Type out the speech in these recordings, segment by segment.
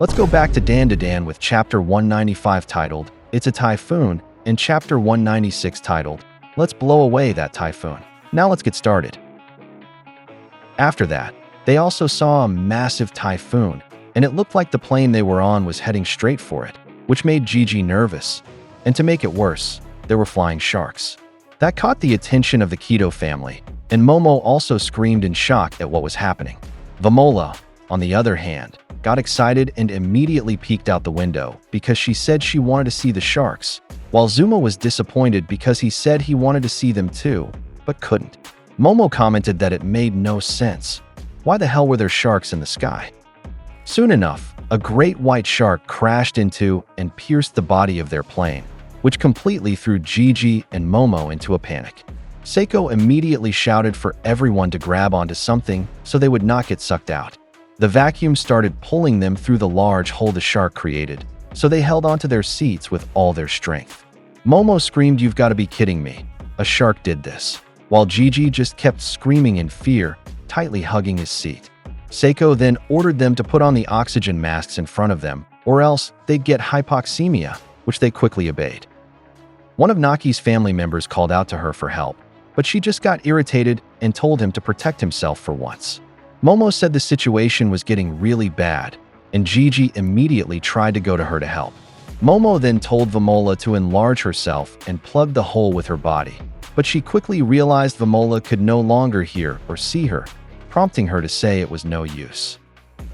Let's go back to Dandadan with Chapter 195 titled, It's a Typhoon, and Chapter 196 titled, Let's Blow Away That Typhoon. Now let's get started. After that, they also saw a massive typhoon, and it looked like the plane they were on was heading straight for it, which made Gigi nervous. And to make it worse, there were flying sharks. That caught the attention of the Kido family, and Momo also screamed in shock at what was happening. Vamola, on the other hand, got excited and immediately peeked out the window because she said she wanted to see the sharks, while Zuma was disappointed because he said he wanted to see them too, but couldn't. Momo commented that it made no sense. Why the hell were there sharks in the sky? Soon enough, a great white shark crashed into and pierced the body of their plane, which completely threw Gigi and Momo into a panic. Seiko immediately shouted for everyone to grab onto something so they would not get sucked out. The vacuum started pulling them through the large hole the shark created, so they held onto their seats with all their strength. Momo screamed, "You've got to be kidding me. A shark did this," while Gigi just kept screaming in fear, tightly hugging his seat. Seiko then ordered them to put on the oxygen masks in front of them, or else they'd get hypoxemia, which they quickly obeyed. One of Naki's family members called out to her for help, but she just got irritated and told him to protect himself for once. Momo said the situation was getting really bad, and Gigi immediately tried to go to her to help. Momo then told Vamola to enlarge herself and plug the hole with her body, but she quickly realized Vamola could no longer hear or see her, prompting her to say it was no use.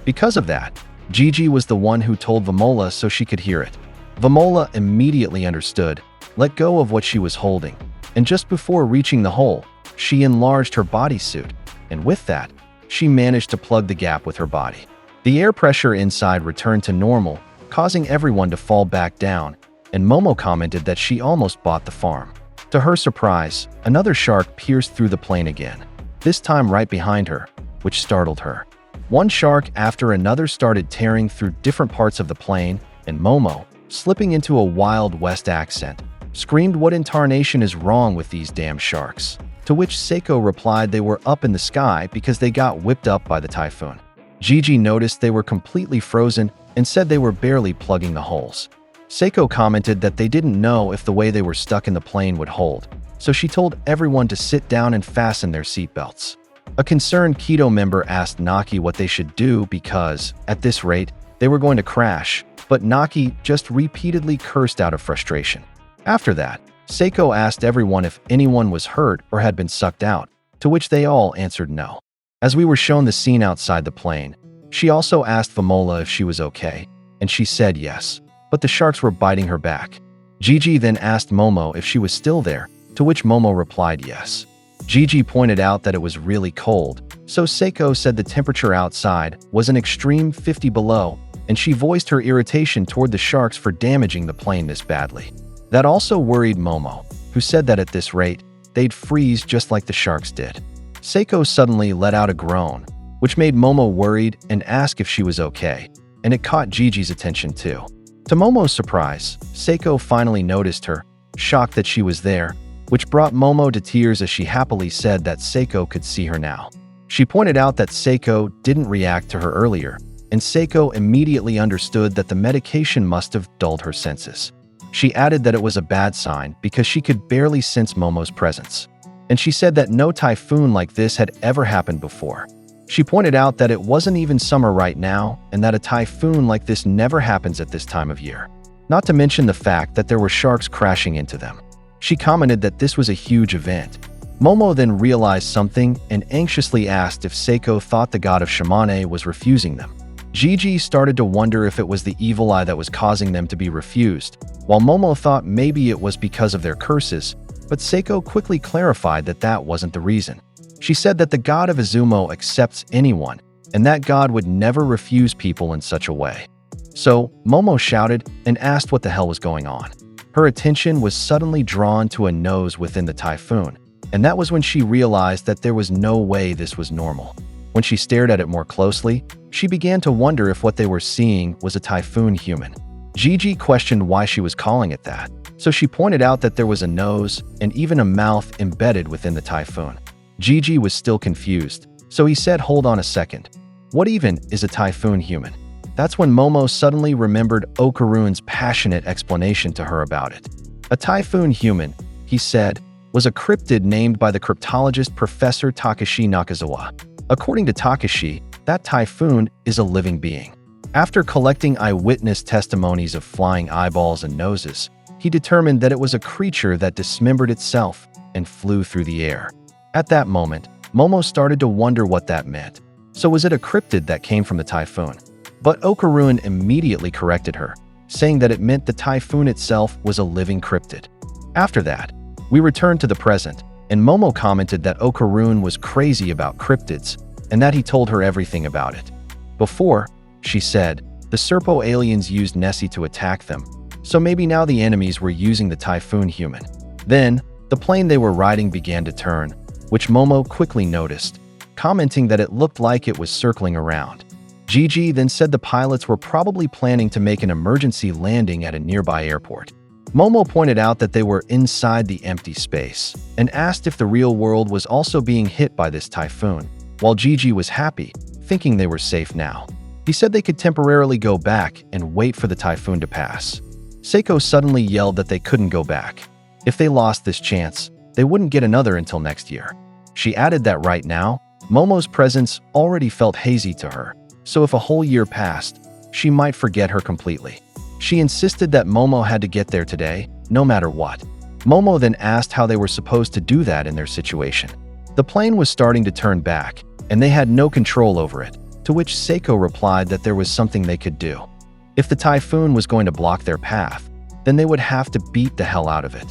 Because of that, Gigi was the one who told Vamola so she could hear it. Vamola immediately understood, let go of what she was holding, and just before reaching the hole, she enlarged her bodysuit, and with that, she managed to plug the gap with her body. The air pressure inside returned to normal, causing everyone to fall back down, and Momo commented that she almost bought the farm. To her surprise, another shark pierced through the plane again, this time right behind her, which startled her. One shark after another started tearing through different parts of the plane, and Momo, slipping into a Wild West accent, screamed, "What in tarnation is wrong with these damn sharks?" To which Seiko replied they were up in the sky because they got whipped up by the typhoon. Gigi noticed they were completely frozen and said they were barely plugging the holes. Seiko commented that they didn't know if the way they were stuck in the plane would hold, so she told everyone to sit down and fasten their seatbelts. A concerned Kido member asked Naki what they should do because, at this rate, they were going to crash, but Naki just repeatedly cursed out of frustration. After that, Seiko asked everyone if anyone was hurt or had been sucked out, to which they all answered no. As we were shown the scene outside the plane, she also asked Vamola if she was okay, and she said yes, but the sharks were biting her back. Gigi then asked Momo if she was still there, to which Momo replied yes. Gigi pointed out that it was really cold, so Seiko said the temperature outside was an extreme 50 below, and she voiced her irritation toward the sharks for damaging the plane this badly. That also worried Momo, who said that at this rate, they'd freeze just like the sharks did. Seiko suddenly let out a groan, which made Momo worried and asked if she was okay, and it caught Gigi's attention too. To Momo's surprise, Seiko finally noticed her, shocked that she was there, which brought Momo to tears as she happily said that Seiko could see her now. She pointed out that Seiko didn't react to her earlier, and Seiko immediately understood that the medication must have dulled her senses. She added that it was a bad sign because she could barely sense Momo's presence, and she said that no typhoon like this had ever happened before. She pointed out that it wasn't even summer right now and that a typhoon like this never happens at this time of year, not to mention the fact that there were sharks crashing into them. She commented that this was a huge event. Momo then realized something and anxiously asked if Seiko thought the god of Shimane was refusing them. Gigi started to wonder if it was the evil eye that was causing them to be refused, while Momo thought maybe it was because of their curses, but Seiko quickly clarified that that wasn't the reason. She said that the god of Izumo accepts anyone, and that god would never refuse people in such a way. So, Momo shouted and asked what the hell was going on. Her attention was suddenly drawn to a nose within the typhoon, and that was when she realized that there was no way this was normal. When she stared at it more closely, she began to wonder if what they were seeing was a typhoon human. Gigi questioned why she was calling it that, so she pointed out that there was a nose and even a mouth embedded within the typhoon. Gigi was still confused, so he said, "Hold on a second. What even is a typhoon human?" That's when Momo suddenly remembered Okarune's passionate explanation to her about it. A typhoon human, he said, was a cryptid named by the cryptologist Professor Takashi Nakazawa. According to Takashi, that typhoon is a living being. After collecting eyewitness testimonies of flying eyeballs and noses, he determined that it was a creature that dismembered itself and flew through the air. At that moment, Momo started to wonder what that meant. So was it a cryptid that came from the typhoon? But Okarune immediately corrected her, saying that it meant the typhoon itself was a living cryptid. After that, we returned to the present, and Momo commented that Okarune was crazy about cryptids and that he told her everything about it. Before, she said, the Serpo aliens used Nessie to attack them, so maybe now the enemies were using the typhoon human. Then, the plane they were riding began to turn, which Momo quickly noticed, commenting that it looked like it was circling around. Gigi then said the pilots were probably planning to make an emergency landing at a nearby airport. Momo pointed out that they were inside the empty space and asked if the real world was also being hit by this typhoon, while Gigi was happy, thinking they were safe now. He said they could temporarily go back and wait for the typhoon to pass. Seiko suddenly yelled that they couldn't go back. If they lost this chance, they wouldn't get another until next year. She added that right now, Momo's presence already felt hazy to her, so if a whole year passed, she might forget her completely. She insisted that Momo had to get there today, no matter what. Momo then asked how they were supposed to do that in their situation. The plane was starting to turn back, and they had no control over it, to which Seiko replied that there was something they could do. If the typhoon was going to block their path, then they would have to beat the hell out of it.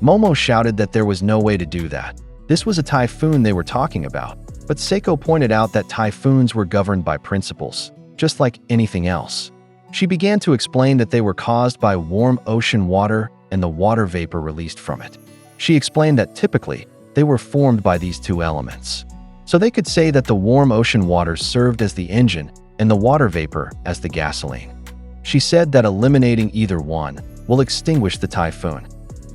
Momo shouted that there was no way to do that. This was a typhoon they were talking about, but Seiko pointed out that typhoons were governed by principles, just like anything else. She began to explain that they were caused by warm ocean water and the water vapor released from it. She explained that typically, they were formed by these two elements. So they could say that the warm ocean water served as the engine and the water vapor as the gasoline. She said that eliminating either one will extinguish the typhoon.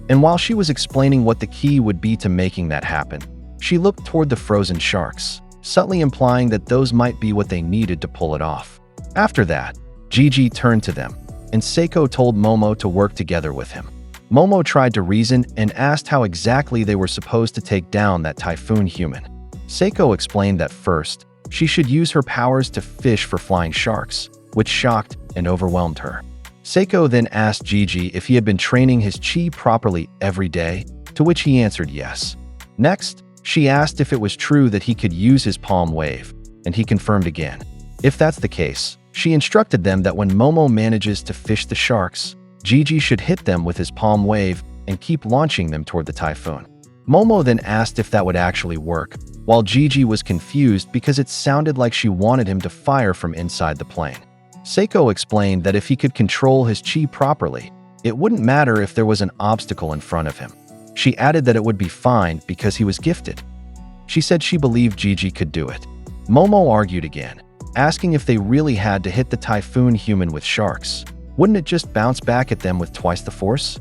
And while she was explaining what the key would be to making that happen, she looked toward the frozen sharks, subtly implying that those might be what they needed to pull it off. After that, Gigi turned to them, and Seiko told Momo to work together with him. Momo tried to reason and asked how exactly they were supposed to take down that typhoon human. Seiko explained that first, she should use her powers to fish for flying sharks, which shocked and overwhelmed her. Seiko then asked Gigi if he had been training his chi properly every day, to which he answered yes. Next, she asked if it was true that he could use his palm wave, and he confirmed again. If that's the case, she instructed them that when Momo manages to fish the sharks, Gigi should hit them with his palm wave and keep launching them toward the typhoon. Momo then asked if that would actually work, while Gigi was confused because it sounded like she wanted him to fire from inside the plane. Seiko explained that if he could control his chi properly, it wouldn't matter if there was an obstacle in front of him. She added that it would be fine because he was gifted. She said she believed Gigi could do it. Momo argued again, asking if they really had to hit the typhoon human with sharks. Wouldn't it just bounce back at them with twice the force?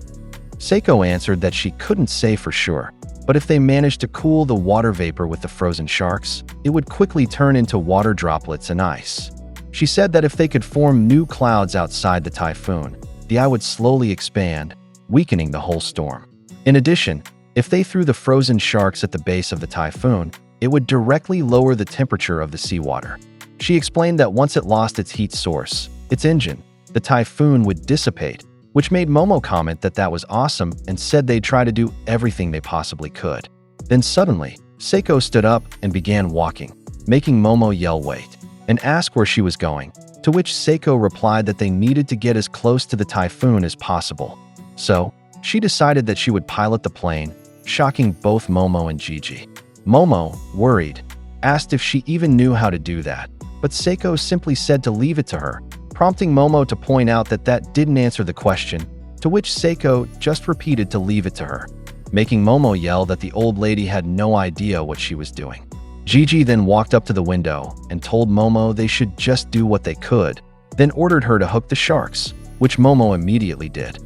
Seiko answered that she couldn't say for sure, but if they managed to cool the water vapor with the frozen sharks, it would quickly turn into water droplets and ice. She said that if they could form new clouds outside the typhoon, the eye would slowly expand, weakening the whole storm. In addition, if they threw the frozen sharks at the base of the typhoon, it would directly lower the temperature of the seawater. She explained that once it lost its heat source, its engine, the typhoon would dissipate, which made Momo comment that that was awesome and said they'd try to do everything they possibly could. Then suddenly, Seiko stood up and began walking, making Momo yell wait, and ask where she was going, to which Seiko replied that they needed to get as close to the typhoon as possible. So, she decided that she would pilot the plane, shocking both Momo and Gigi. Momo, worried, asked if she even knew how to do that, but Seiko simply said to leave it to her, prompting Momo to point out that that didn't answer the question, to which Seiko just repeated to leave it to her, making Momo yell that the old lady had no idea what she was doing. Gigi then walked up to the window and told Momo they should just do what they could, then ordered her to hook the sharks, which Momo immediately did.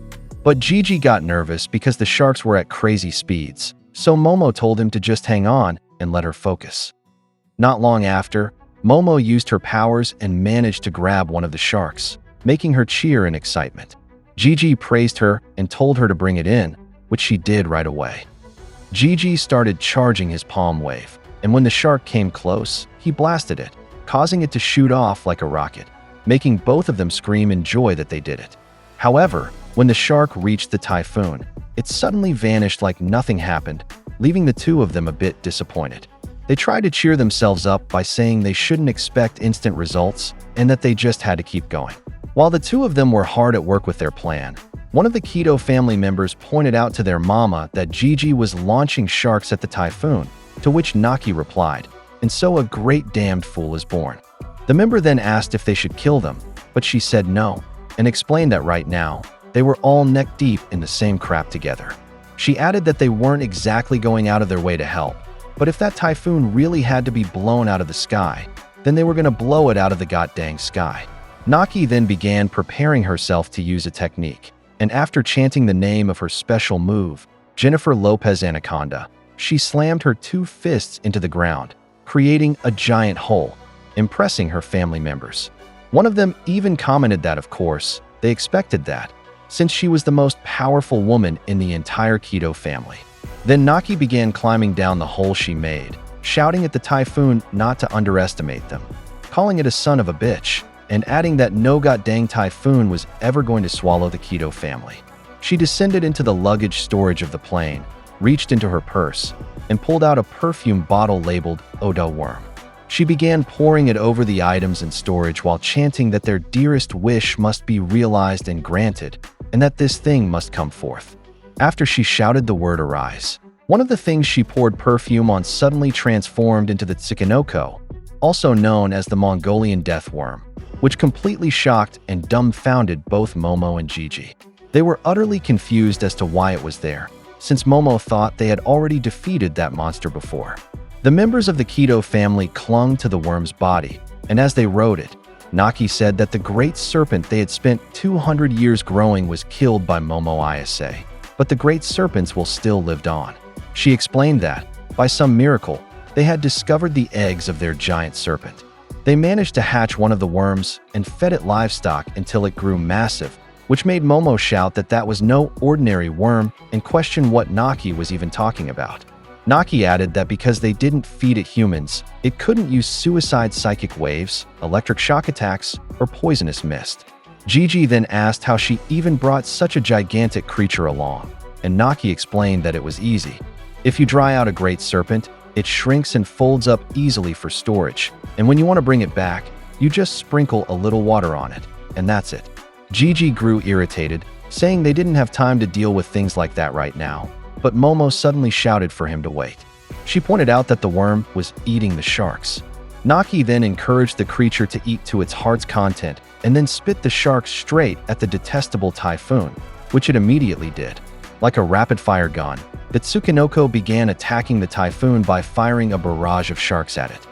But Gigi got nervous because the sharks were at crazy speeds, so Momo told him to just hang on and let her focus. Not long after, Momo used her powers and managed to grab one of the sharks, making her cheer in excitement. Gigi praised her and told her to bring it in, which she did right away. Gigi started charging his palm wave, and when the shark came close, he blasted it, causing it to shoot off like a rocket, making both of them scream in joy that they did it. However, when the shark reached the typhoon, it suddenly vanished like nothing happened, leaving the two of them a bit disappointed. They tried to cheer themselves up by saying they shouldn't expect instant results and that they just had to keep going. While the two of them were hard at work with their plan, one of the Kido family members pointed out to their mama that Gigi was launching sharks at the typhoon, to which Naki replied, "And so a great damned fool is born." The member then asked if they should kill them, but she said no, and explained that right now, they were all neck deep in the same crap together. She added that they weren't exactly going out of their way to help, but if that typhoon really had to be blown out of the sky, then they were going to blow it out of the goddamn sky. Naki then began preparing herself to use a technique, and after chanting the name of her special move, Jennifer Lopez Anaconda, she slammed her two fists into the ground, creating a giant hole, impressing her family members. One of them even commented that, of course, they expected that, since she was the most powerful woman in the entire Kido family. Then Naki began climbing down the hole she made, shouting at the typhoon not to underestimate them, calling it a son of a bitch, and adding that no goddamn typhoon was ever going to swallow the Kido family. She descended into the luggage storage of the plane, reached into her purse, and pulled out a perfume bottle labeled Oda Worm. She began pouring it over the items in storage while chanting that their dearest wish must be realized and granted, and that this thing must come forth. After she shouted the word arise, one of the things she poured perfume on suddenly transformed into the Tsuchinoko, also known as the Mongolian death worm, which completely shocked and dumbfounded both Momo and Gigi. They were utterly confused as to why it was there, since Momo thought they had already defeated that monster before. The members of the Kido family clung to the worm's body, and as they rode it, Naki said that the great serpent they had spent 200 years growing was killed by Momo Isa, but the great serpents will still lived on. She explained that, by some miracle, they had discovered the eggs of their giant serpent. They managed to hatch one of the worms and fed it livestock until it grew massive, which made Momo shout that that was no ordinary worm and question what Naki was even talking about. Naki added that because they didn't feed it humans, it couldn't use suicide psychic waves, electric shock attacks, or poisonous mist. Gigi then asked how she even brought such a gigantic creature along, and Naki explained that it was easy. If you dry out a great serpent, it shrinks and folds up easily for storage, and when you want to bring it back, you just sprinkle a little water on it, and that's it. Gigi grew irritated, saying they didn't have time to deal with things like that right now, but Momo suddenly shouted for him to wait. She pointed out that the worm was eating the sharks. Naki then encouraged the creature to eat to its heart's content and then spit the shark straight at the detestable typhoon, which it immediately did. Like a rapid-fire gun, the Tsuchinoko began attacking the typhoon by firing a barrage of sharks at it.